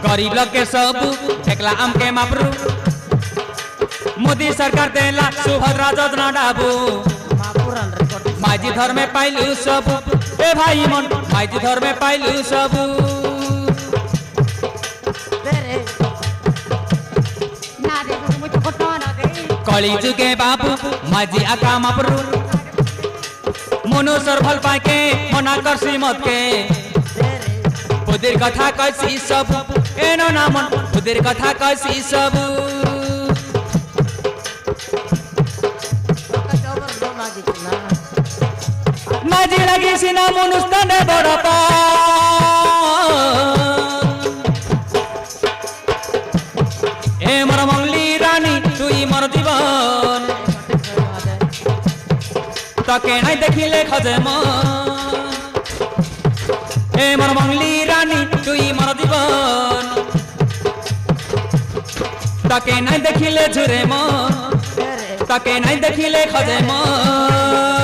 गरीब लोग के सब एकला आम के मापरू मोदी सरकार देला सुभद्रा योजना डाबू माइजी धर में पाइलु सब ए भाई मन माइजी धर में पाइलु सब कली जुगे बाबू माइजी आका मापरू मनुष्य भल पाए के मना करसी मत के बुद्धिर कथा कैसी सब एनो ना मन बुद्धिर कथा कैसी सब माजी लगी सिना मनुष्य ने बड़ता ए मर मंगली रानी तुई मर जीवन तके नहीं देखिले खजे मन ए मर मंगली रानी तुई मर जीवन तके नहीं देखिले झुरे मन तके नहीं देखिले खजे मन